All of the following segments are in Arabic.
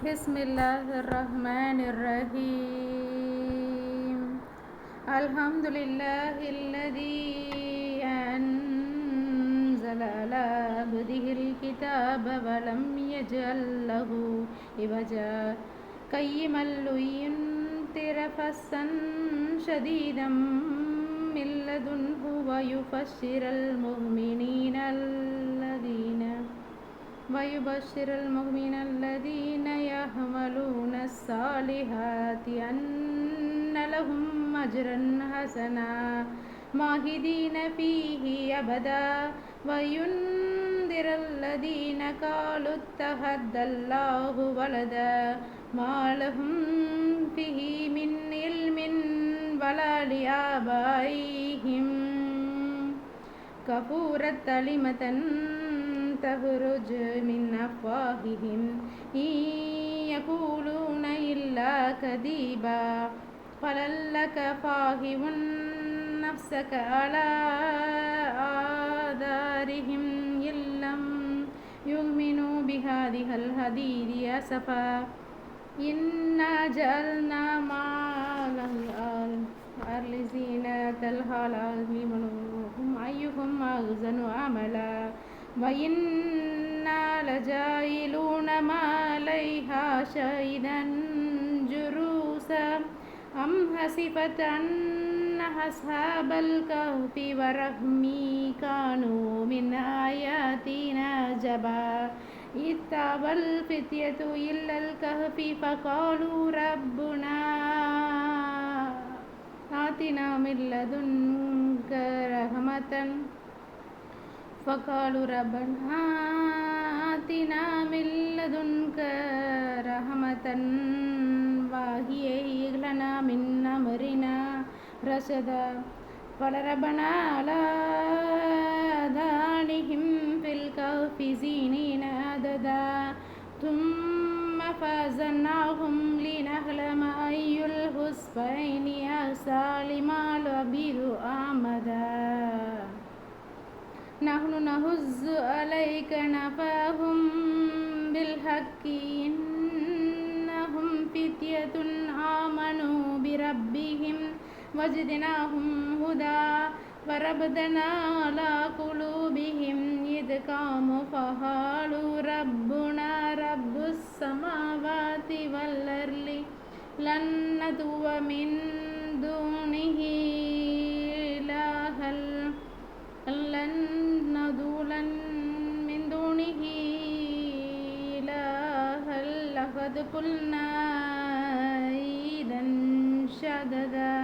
بسم الله الرحمن الرحيم. الحمد لله الذي أنزل على عبده الكتاب ولم يجعل له عوجا قيما لينذر بأسا شديدا من لدنه ويبشر المؤمنين الذين يعملون الصالحات أن لهم أجرا حسنا ماهدين فيه أبدا وينذر الذين قالوا اتخذ الله ولدا ما لهم به من علم ولا لآبائهم كبرت كلمة تخرج من أفواههم إن يقولون إلا كذبا فلعلك باخع نفسك على آثارهم إن لم يؤمنوا بهذه الحديث أسفا إنا جعلنا ما الأرض زينة الحلال لنبلوهم أيهم أحسن عملا وإنا لجاعلون ما عليها شهيدا جروسا أم حسبت أن أصحاب الكهف والرقم كانوا من آياتنا عجبا إذ آوى الفتية إلى الكهف فقالوا ربنا آتنا من لدنك رحمة فقالوا ربنا آتنا من لدنك رحمة وهيئ لنا من أمرنا رشدا فضربنا على آذانهم في الكهف سنين عددا ثم فازناهم لنعلم أي الحزبين أحصى لما لبثوا أمدا نحن نهز عليك نبأهم بالحق إنهم فتية آمنوا بربهم وزدناهم هدى وربطنا على قلوبهم إذ قاموا فقالوا ربنا رب السماوات والأرض لن ندعو من دونه إلها لن ندعو من دونه إلها لقد قلنا إذا شددا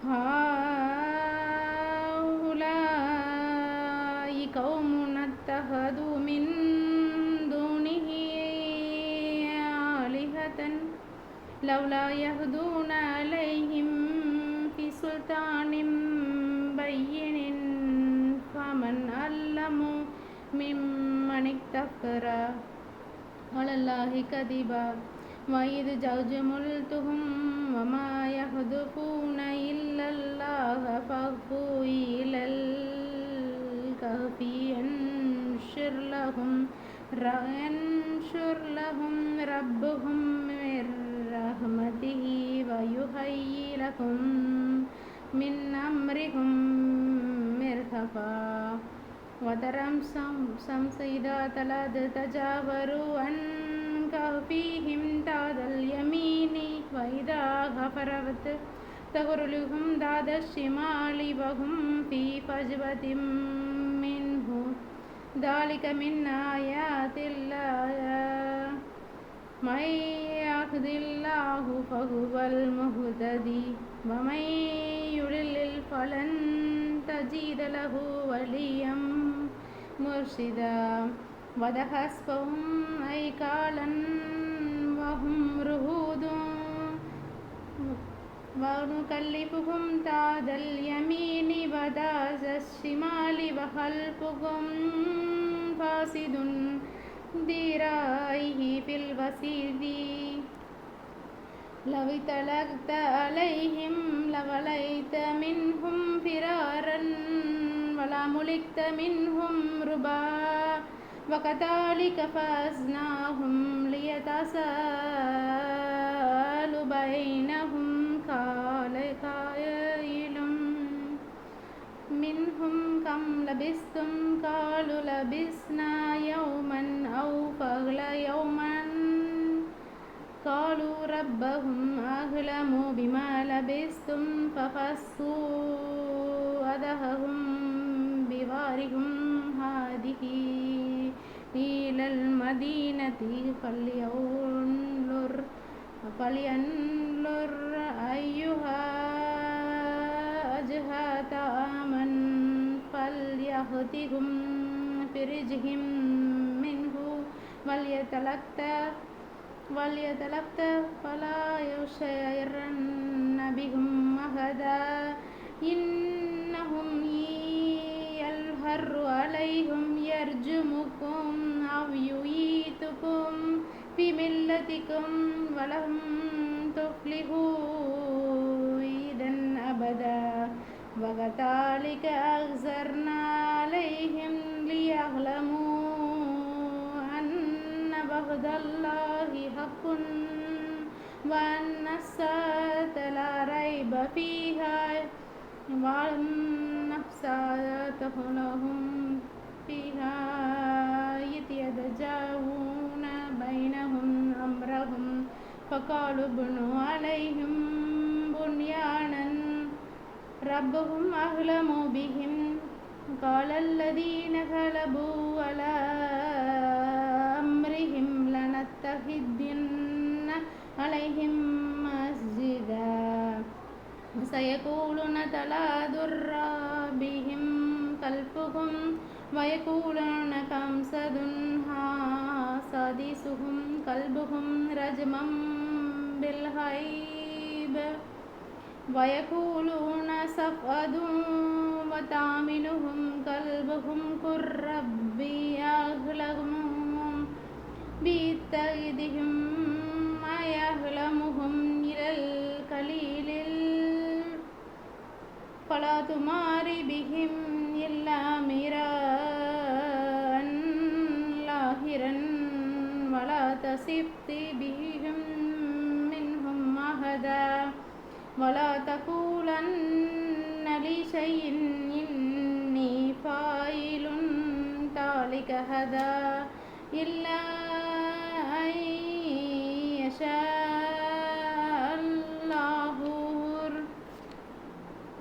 هؤلاء قوم اتخذوا من دونه آلهة لولا يهدون عليهم بسلطان بين فمن أظلم ممن افترى على الله كذبا وإذ زوجملتهم وما يهدفون إلا الله فاغفوا إلى الكهف ينشر لهم ربهم من رحمته ويهيئ لهم من أمرهم مرفقا وترى الشمس إذا طلعت تجاوروا عن كهفهم ذات اليمين وإذا غفرت تغرلهم ذات الشمال وهم في فجوة منه ذلك من آيات الله من يهد الله فهو المهتدي ومن يضلل فلن تجد له وليا مرشدا وتحسبهم أيقاظا وهم رقود ونكلفهم ذات اليمين وذات الشمال وخلفهم فاسد ذراعيه في الوسيد لو اطلعت عليهم لوليت منهم فرارا ولا ملكت منهم ربا وكذلك فأزناهم ليتساءل بينهم قال قائل منهم كم لبثتم قالوا لبثنا يوما أو بعض يوما قالوا ربهم أعلم بما لبثتم فقصوا أيديهم بوارهم هذه إلى المدينة فلينظر أيها أزكى طعاما فليأتكم برزق منه وليتلطف فلا يشعرن بهم أحدا إنهم يظهر عليهم يرجمكم أو يعيدكم في ملتكم ولن تفلحوا إذا أبدا وكذلك أعثرنا عليهم ليعلموا أن وعد الله حق وأن الساعة لا ريب فيها وأن الساعة لهم فيها يتنازعون بينهم أمرهم فقالوا ابنوا عليهم بنيانا ربهم أعلم بهم قال الذين غلبوا على أمرهم لنتخذن عليهم مسجدا سيقولون تلاذر بهم خلفهم ويقولون خمسة سادسهم كلبهم رجما بالغيب ويقولون سبعة وثامنهم كلبهم قل ربي أعلم بتعدادهم ما يعلمهم إلا القليل فلا تمار بهم إلا مراء ظاهرا ولا تسبت بهم منهم أحدا ولا تقولن لشيء إني فاعل ذلك غدا إلا أن يشاء الله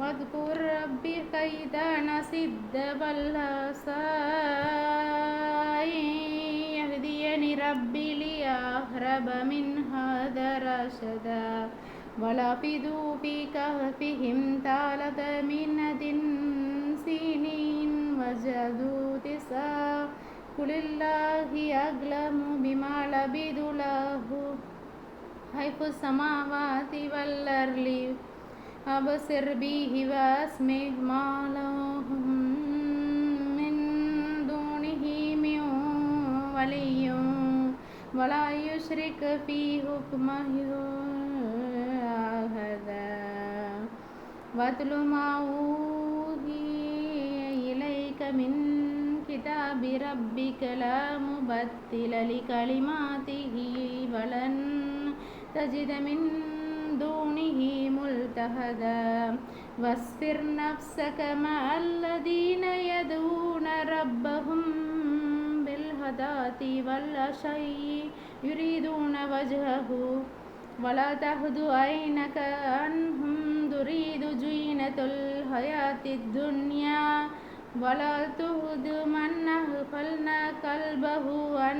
واذكر ربك إذا نسيت والعصا يهديني ربي لأقرب من هذا رشدا ولبثوا في كهفهم ثلاثمائة سنين وازدادوا تسعا قل الله أعلم بما لبثوا له غيب السماوات والأرض أبصر به وأسمع ما لهم من دونه من ولي ولا يشرك في حكمه أحدا واتل ما أوحي إليك من كتاب ربك لا مبدل لكلماته ولن تجد من دونه ملتحدا واصبر نفسك مع الذين يدعون ربهم بالغداة والعشي يريدون وجهه ولا تعد عينك عنهم تريد زينة الحياة الدنيا ولا تطع من أغفلنا قلبه عن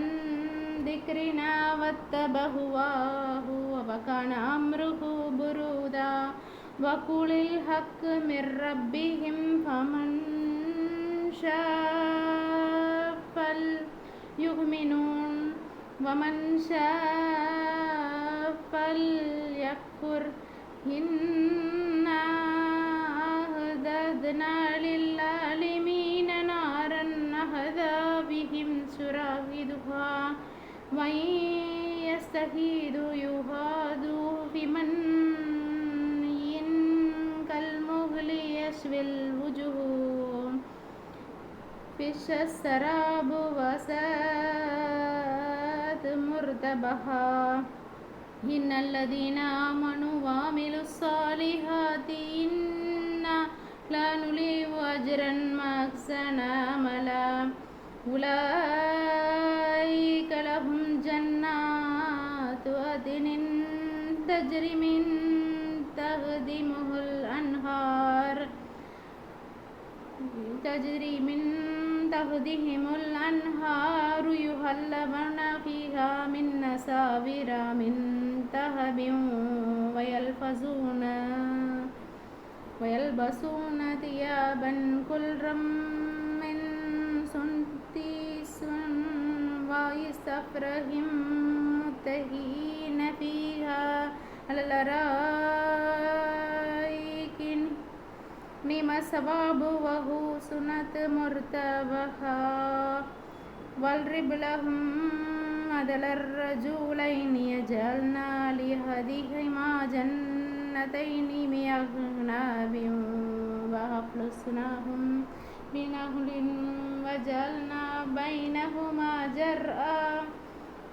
ذكرنا واتبع هواه وكان أمره فروطا وقل الحق من ربهم فمن شاء فليؤمنون ومن شاء فليكفر إنا أعتدنا للظالمين نارا أحاط بهم سرادقها وإن يستغيثوا يغاثوا بماء كالمهل يشوي الوجوه بش السراب وساءت مرتبها إن الذين آمنوا وعملوا الصالحات إنا لا نضيع أجر من أحسن عملا أولئك لهم جنات عدن تجري من تحتهم الأنهار يحلون فيها من أساور من ذهب ويلبسون ثيابا خضرا من سندس واستبرق متكئين فيها على الأرائك نعم الثواب وحسنت مرتفقا واضرب لهم مثل الرجلين جعلنا لأحدهما جنتين من أعناب وحفظناهم بنخل وجعلنا بينهما زرعا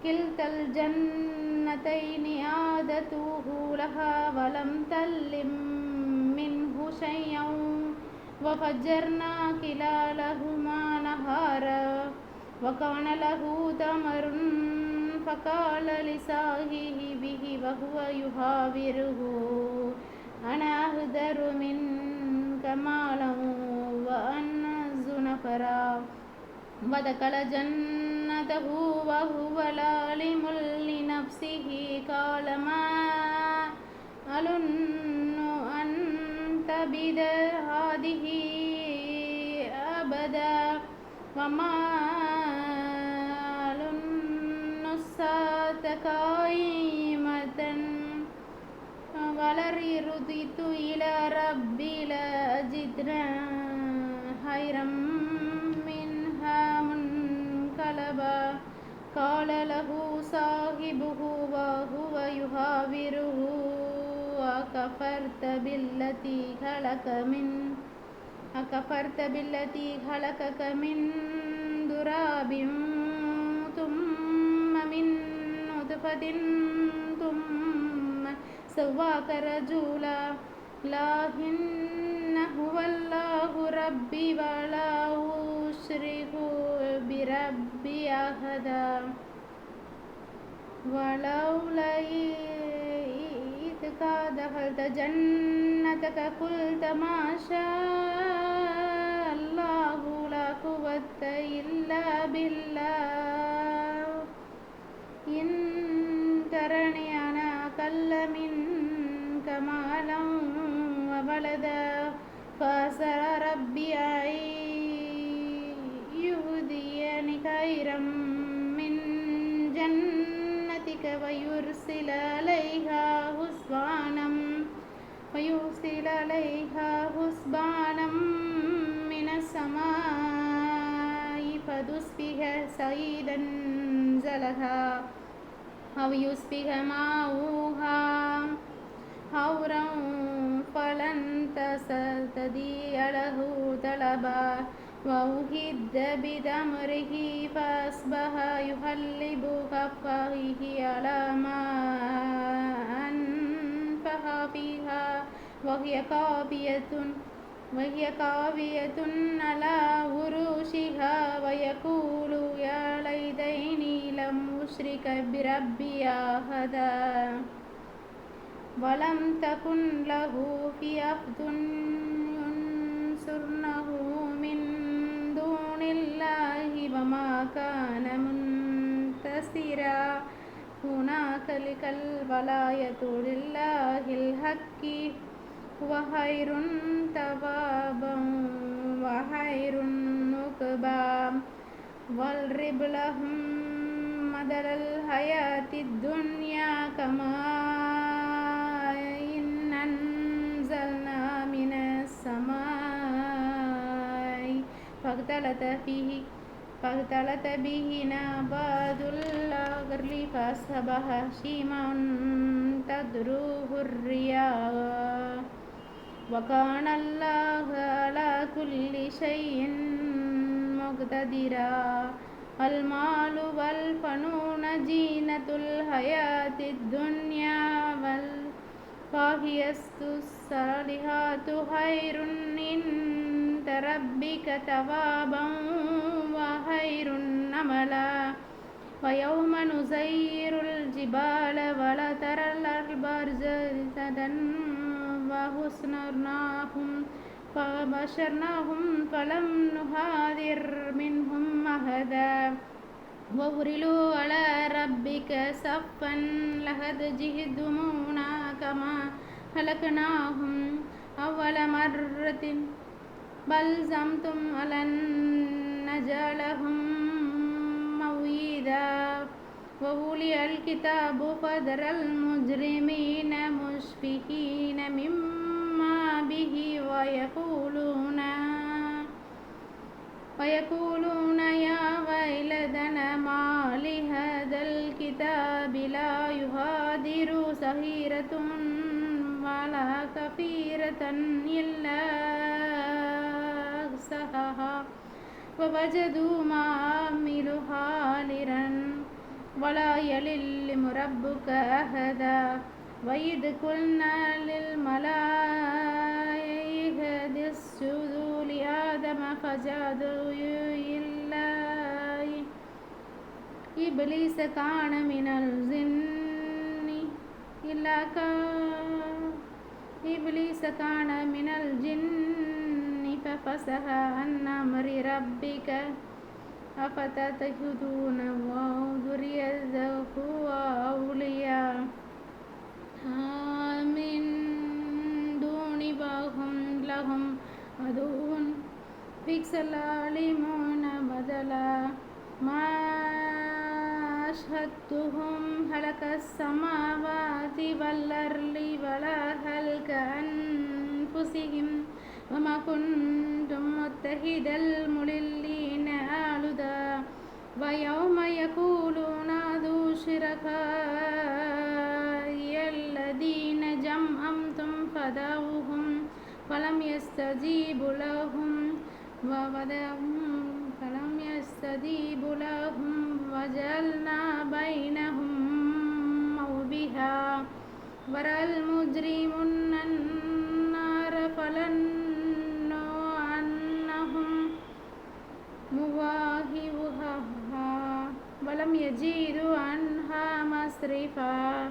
كلتا الجنتين آتت أكلها ولم تظلم منه شيئا وفجرنا خلالهما نهرا وكان له ثمر فقال لصاحبه وهو يحاوره أنا أقدر منك مالا وأعز نفرا ودخل جنته وهو ظالم لنفسه قال ما أظن أن تبيد هذه أبدا وما أظن الساعة قائمة ولئن رددت إلى ربي لأجدن خيرا منها منقلبا قال له صاحبه وهو يحاوره أكفرت بالتي خلقك من تراب ثم من نطفة ثم سواك رجلا لكن هو الله ربي ولا أشرك بربي أحدا ولولا إذ دخلت جنتك قلت ما شاء الله لا قوة إلا بالله إن ترني أنا أقل منك مالا وولدا فعسى ربي أن يهديني خيرا من جنتك ويرسل عليها حسبانا من السماء فتصبح صعيدا زلقا أو يصبح ماؤها غورا فلن تستطيع له طلبا وأهد بتمره فأصبح يقلب كفيه على ما أنفق فيها وهي خاوية على عروشها ويقول يا ليتني لم أشرك بربي أحدا ولم تكن له فئة ينصرونه من دون الله وما كان منتصرا هنالك الولاية لله الحق وخير ثوابا وخير عقبا واضرب لهم مثل الحياة الدنيا كماء إن أنزلنا من السماء فاختلط به نبات الأرض فأصبح هشيما تذروه الرياح وكان الله على كل شيء مقتدرا المال والبنون زينة الحياة الدنيا والباقيات الصالحات خير عند ربك ثوابا وخير أملا ويوم نسير الجبال وترى الأرض بارزة وحشرناهم فبشرناهم فلم نغادر منهم أحدا وأرسلوا على ربك صفا لقد جئتمونا كما خلقناكم أول مرة بل زعمتم ألن نجعلكم موعدا ووضع الكتاب فترى المجرمين مشفقين مما به ويقولون يا ويلتنا ما لهذا الكتاب لا يغادر صغيرة ولا كبيرة إلا أحصاها ووجدوا ما عملوا حاضرا ولا يظلم ربك أحدا وإذ قلنا للملائكة اسجدوا لآدم فسجدوا إلا إبليس كان من الجن ففسق عن أمر ربك أفتتخذونه وذريته أولياء من دون وهم لهم عدو بئس الظالمون بدلا ما أشهدتهم خلق السماوات والأرض ولا خلق أنفسهم وما كنتم متخذ المضلين عضدا ويوم يقولون ذو شركائي الذين زعمتم فدعوهم فلم يستجيبوا لهم وجعلنا بينهم موبقا ورأى المجرمون النار فظنوا أنهم مواقعوها ولم يجدوا عنها مصرفا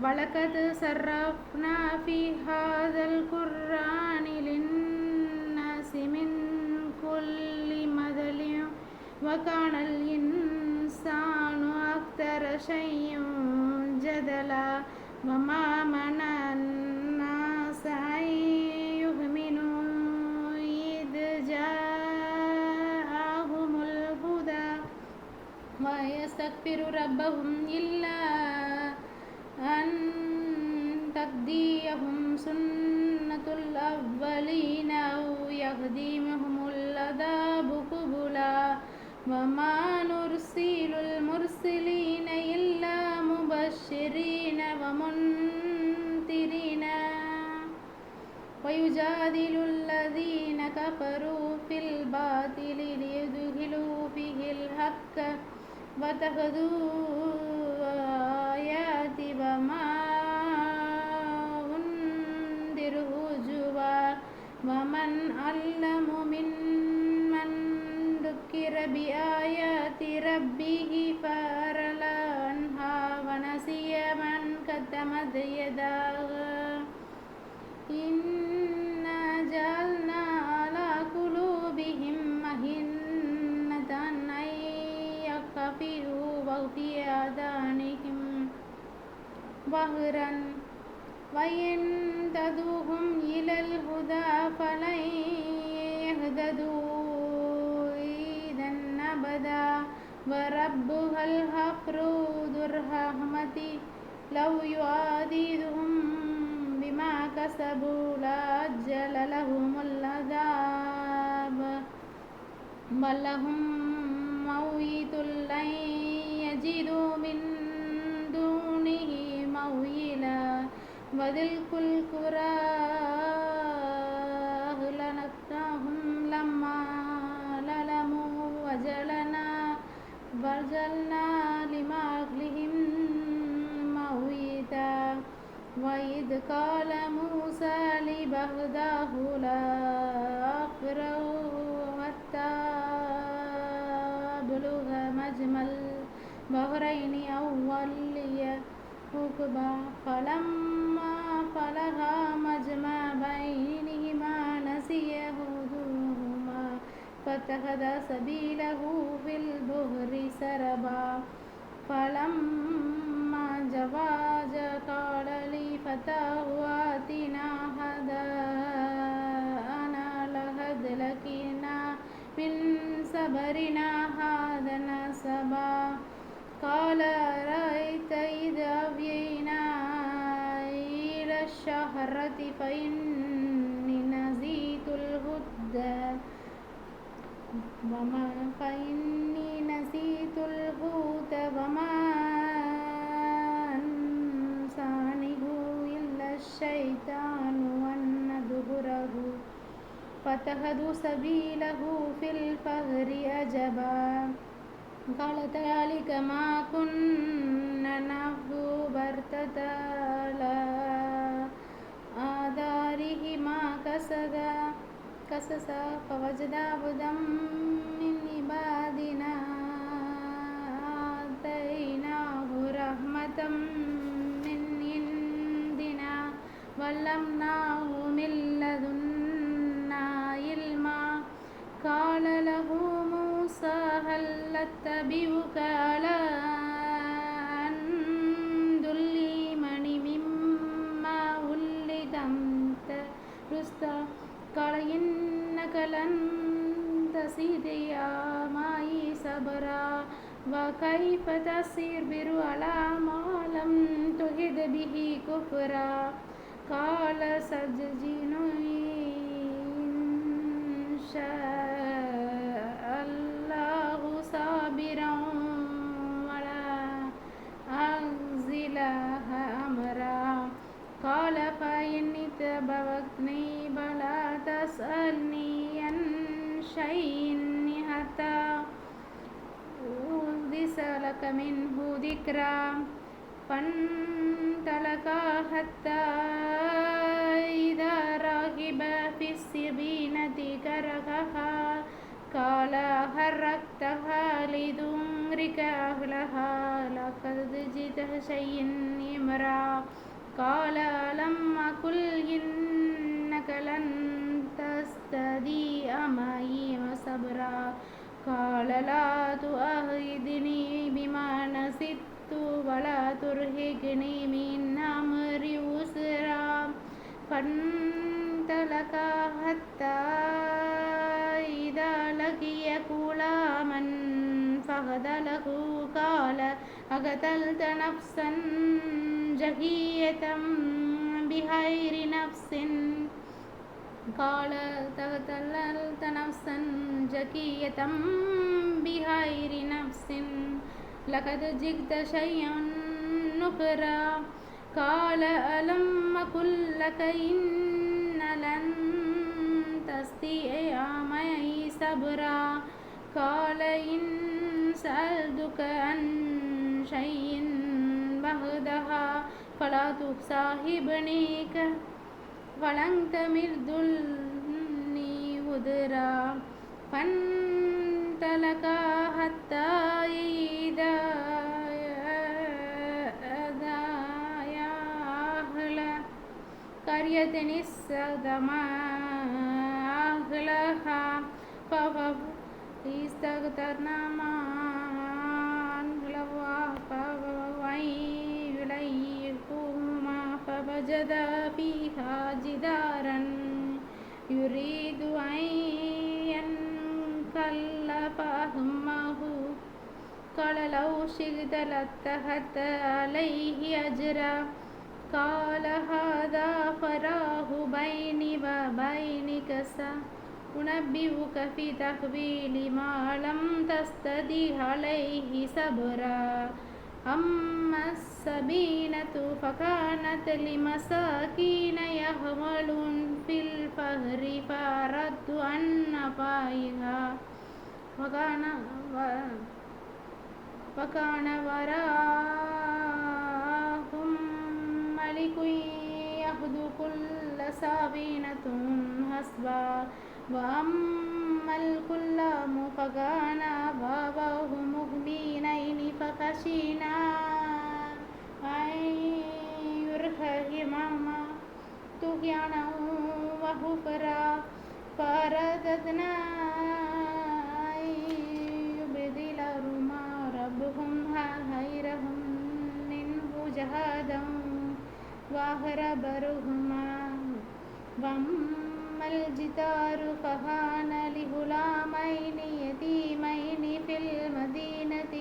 ولقد صرفنا في هذا القرآن للناس من كل مثل وكان الإنسان أكثر شيء جدلا وما منع الناس أن يؤمنوا إذ جاءهم الهدى ويستغفروا ربهم إلا أن تأتيهم سنة الأولين أو يأتيهم العذاب قبلا وما نرسل المرسلين إلا مبشرين ومنذرين ويجادل الذين كفروا في الباطل ليدخلوا فيه الحق واتخذوا آياتي وما أنذروا هزوا ومن أظلم ممن ذكر بآيات ربه فأعرض عنها ونسي من قدمت يداه إنا جعلنا على قلوبهم أكنة أن يفقهوا وفي آذانهم وقرا وإن تدعوهم إلى الهدى فلن يهتدوا إذا أبدا وربها الغفور ذو الرحمة لو يؤاخذهم بما كسبوا لعجل لهم العذاب بل لهم موعد لن يجدوا من دونه موئلا وتلك القرى أهلكناهم لما ظلموا وإذ قال موسى لفتاه لا أبرح حتى أبلغ مجمع البحرين أو أمضي حقبا فلما بلغا مجمع بينهما نسيا حوتهما فاتخذ سبيله في البحر سربا فلما جاوز قال لفتاه آتنا غداءنا لقد لقينا من سفرنا هذا نصبا قال أرأيت إذ أوينا إلى الشجرة فإني نسيت الحوت وما أنسانيه إلا الشيطان أن أذكره فاتخذوا سبيله في البحر عجبا قال ذلك ما كنا نبغي فارتدا على آثارهما قصصا فوجد عبدا من عبادنا آتيناه رحمة من عندنا وعلمناه من لدنا علما قال له موسى هل أتبعك على أن تعلمني مما علمت رشدا قال إنك لن تستطيع معي صبرا وكيف تصبر على ما لم تحط به خبرا قال ستجدني إن شاء الله صابرا ولا أعصي له أمرا قال فإن اتبعتني فلا تسألني عن شيء حتى أحدث لك منه ذكرا فانطلقا حتى إذا ركبا في السفينة غرقها قال حرقتها لتغرق أهلها لقد جئت شيئا إمرا قال ألم أقل إنك لن تستطيع معي صبرا قال لا تؤاخذني بما نسيت ولا ترهقني من أمري عسرا فانطلقا حتى إذا لقيا غلاما فقتله قال أقتلت نفسا زكية بغير نفس قال قتلت نفسا زكية بغير نفس لقد جئت شيئا نكرا قال ألم أقل لك إن لن تستطيع معي صبرا قال إن سألتك عن شيء بعدها فلا تصاحبني ولن تمدني عذرا فانطلقا حتى إذا أتيا أهل قرية استطعما أهلها فاستغفرنا فوجد فيها جدارا يريد أن ينقل فأهمه قال لو شئت لاتخذت عليه أجرا قال هذا فراغ بيني وبينك سأنبئك في تأويل ما لم تستطع عليه صبرا أما السفينة فكانت لمساكين يعملون في البحر فأردت أن أعيبها وكان وراءهم مالك يهدو كل سفينة حسبا وأما الكلام فكان باباه مغبينين فخشينا أن يرهقهما طغيانا وكفرا فأردنا أن يبدلهما ربهما خيرا منه جهادا وأخبرهما وأما الجدار فكان لغلامين يتيمين في المدينة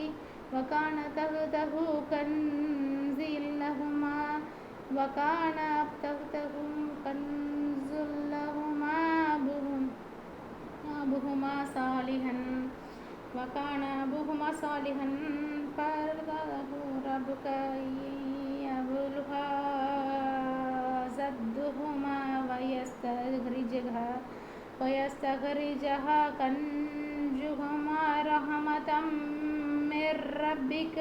وكان تحته كنز لهما وكان أبوهما صالحا فأراد ربك يبلغا أشدهما ويستخرجها كنزهما رحمة من ربك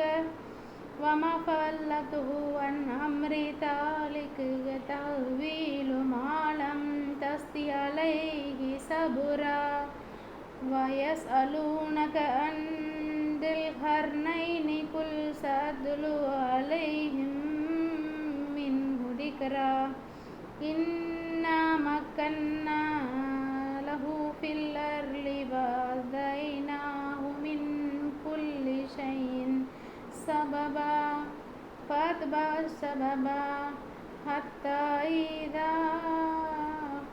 وما فعلته عن أمري ذلك تأويل ما لم تستطع عليه صبرا ويسألونك عن ذي القرنين قل سأتلو عليهم منه ذكرا إنا مكنا له في الأرض وآتيناه من كل شيء سببا فأتبع سببا حتى إذا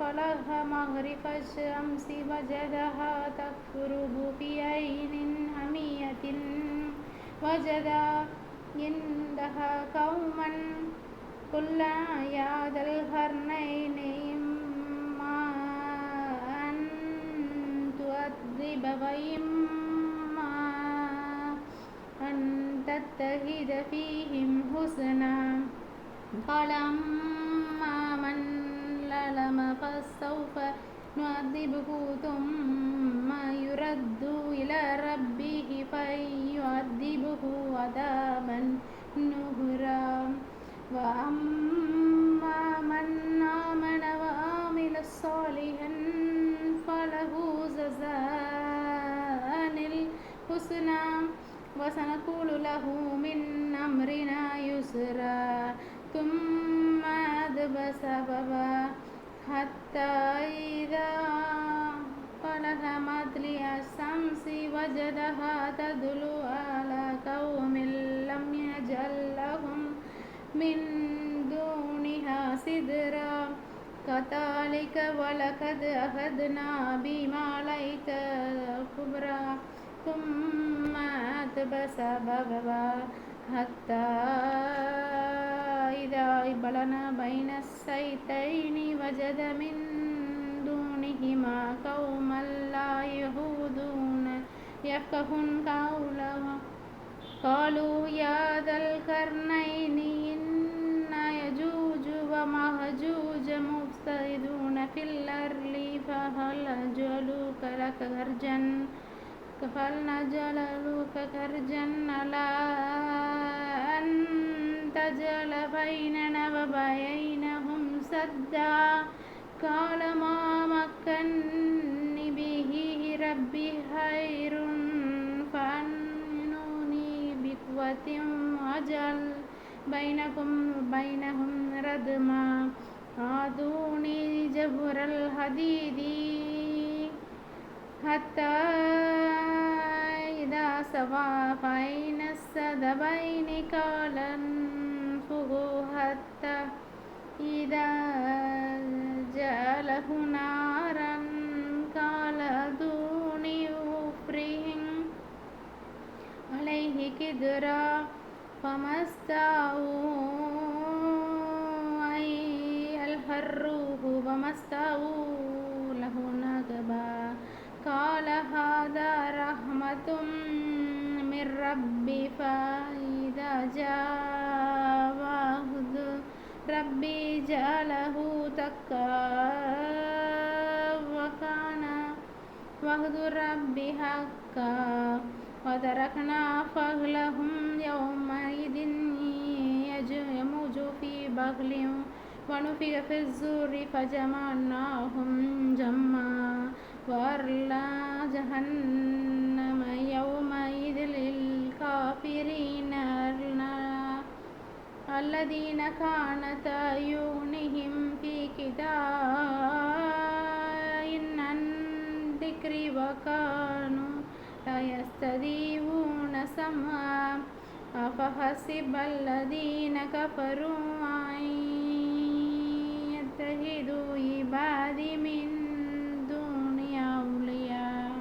بلغ مغرب الشمس وجدها تغرب في عين حمية وجد عندها قوما قلنا يا ذا القرنين إما أن تؤدب وإما أن تتخذ فيهم حسنا قال أما من ظلم فسوف نعذبه ثم يرد إلى ربه فيعذبه عذابا نكرا وأما من آمن وعمل صالحا فله جزاء الحسنى وسنقول له من أمرنا يسرا ثم أذهب سببا حتى إذا بلغ مطلع الشمس وجدها تطلع على قوم لم يجعل لهم من دونها سترا كذلك ولقد أخذنا بما ليس كبرا ثم أتبع سببا حتى إذا بلغ بين السيتين وجد من دونهما قوما لا يفقهون قولا قالوا يا ذا القرنين إن يأجوج ومأجوج مفسدون في الأرض فهل نجعلك لك خرجا على أن تجعل بيننا وبينهم سدا قال ما مكنني به ربي خير فأعينوني بقوة وأجعل بينكم وبينهم ردما آتوني زبر الحديد حتى إذا سوى بين السدبين قال انفخوا حتى إذا جعله نارا قال ائتوني أفرغ عليه قدرا فما استطاعوا أن يظهروه وما استطاعوا له نقبا قال هذا رحمة من ربي فإذا جاء وعد ربي جعله دكا وكان وعد ربي حقا وتركنا فضلهم يومئذ يموج في بغل ونفخ في الزور فجمعناهم جمعا وأرنا جهنم يومئذ للكافرين أرنا الذين كانت أعينهم في غطاء عن ذكري وكانوا لا يستطيعون سمعا أفحسب الذين كفروا أن يتخذوا عبادي من دوني أولياء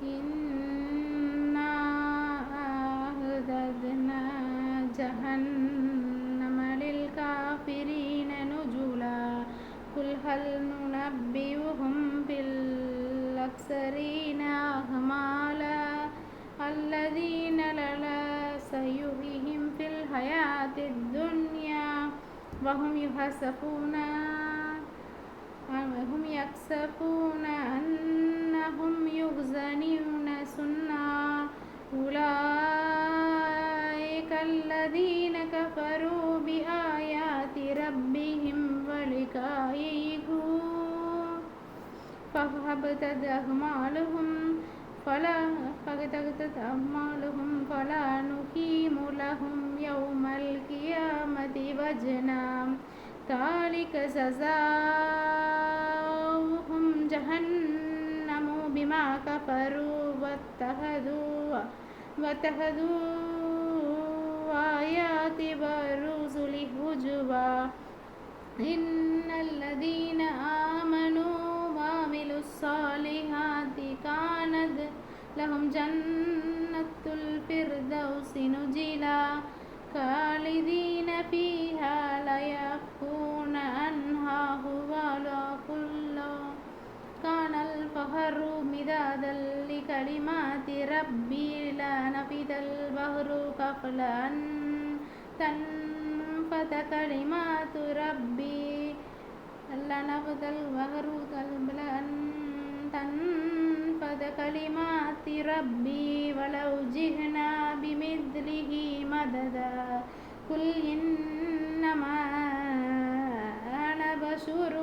إنا أعتدنا جهنم للكافرين نزلا قل هل ننبئكم بالأخسرين أعمالا الذين ضل سعيهم في الحياة الدنيا وهم يحسبون أنهم يحسنون صنعا أولئك الذين كفروا بآيات ربهم ولقائه فحبطت أعمالهم فلا نقيم لهم يوم القيامة وزنا ذلك جزاؤهم جهنم بما كفروا واتخذوا آياتي ورسلي هزوا إن الذين آمنوا وعملوا الصالحات كانت لهم جنة الفردوس نزلا خالدين فيها لا يبغون عنها حولا قل كان البحر مدادا لكلمات ربي لنفد البحر قبل أن تنفد كلمات ربي لنفد البحر قبل أن تنفد كلمات ربي ولو جئنا بمثله مددا قل إنما أنا بشر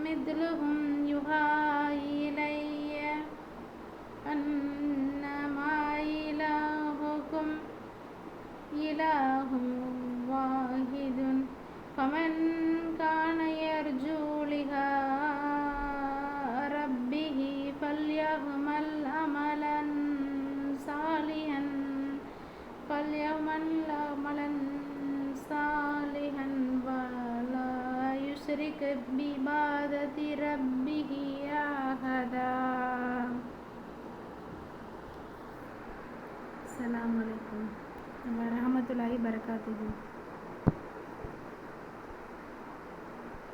مثلهم يوحى إلي أنما إلهكم إله واحد فمن كان يرجو لقاء ربه فليعمل عملا صالحا ولا يشرك بعبادة ربه أحدا. السلام عليكم ورحمة الله وبركاته.